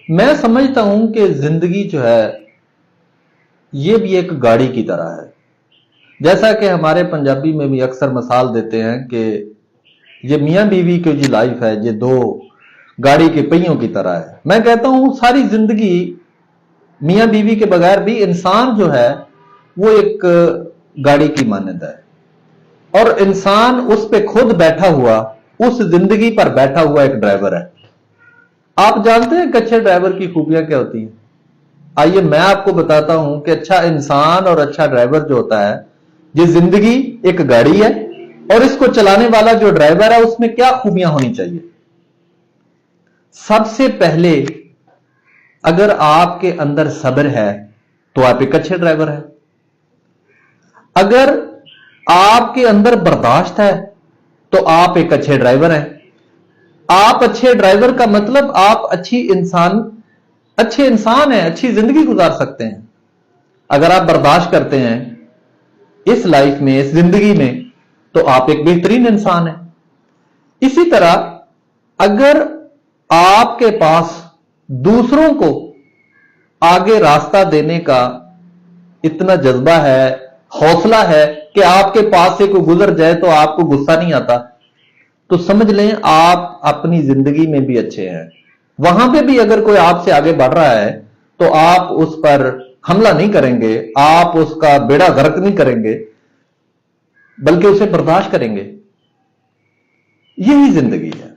मैं समझता हूं कि जिंदगी जो है ये भी एक गाड़ी की तरह है। जैसा कि हमारे पंजाबी में भी अक्सर मिसाल देते हैं कि ये मियां बीवी की जो लाइफ है ये दो गाड़ी के पहियों की तरह है। मैं कहता हूं सारी जिंदगी मियां बीवी के बगैर भी इंसान जो है वो एक गाड़ी की मान्यता है और इंसान उस पे खुद बैठा हुआ, उस जिंदगी पर बैठा हुआ एक ड्राइवर है। आप जानते हैं कि अच्छे ड्राइवर की खूबियां क्या होती हैं? आइए मैं आपको बताता हूं कि अच्छा इंसान और अच्छा ड्राइवर जो होता है, ये जिंदगी एक गाड़ी है और इसको चलाने वाला जो ड्राइवर है उसमें क्या खूबियां होनी चाहिए। सबसे पहले अगर आपके अंदर सब्र है तो आप एक अच्छे ड्राइवर हैं। अगर आपके अंदर बर्दाश्त है तो आप एक अच्छे ड्राइवर हैं। आप अच्छे ड्राइवर का मतलब आप अच्छे इंसान हैं, अच्छी जिंदगी गुजार सकते हैं। अगर आप बर्दाश्त करते हैं इस लाइफ में, इस जिंदगी में, तो आप एक बेहतरीन इंसान हैं। इसी तरह अगर आपके पास दूसरों को आगे रास्ता देने का इतना जज्बा है, हौसला है कि आपके पास से कोई गुजर जाए तो आपको गुस्सा नहीं आता, तो समझ लें आप अपनी जिंदगी में भी अच्छे हैं। वहां पे भी अगर कोई आपसे आगे बढ़ रहा है तो आप उस पर हमला नहीं करेंगे, आप उसका बेड़ा गर्क नहीं करेंगे, बल्कि उसे बर्दाश्त करेंगे। यही जिंदगी है।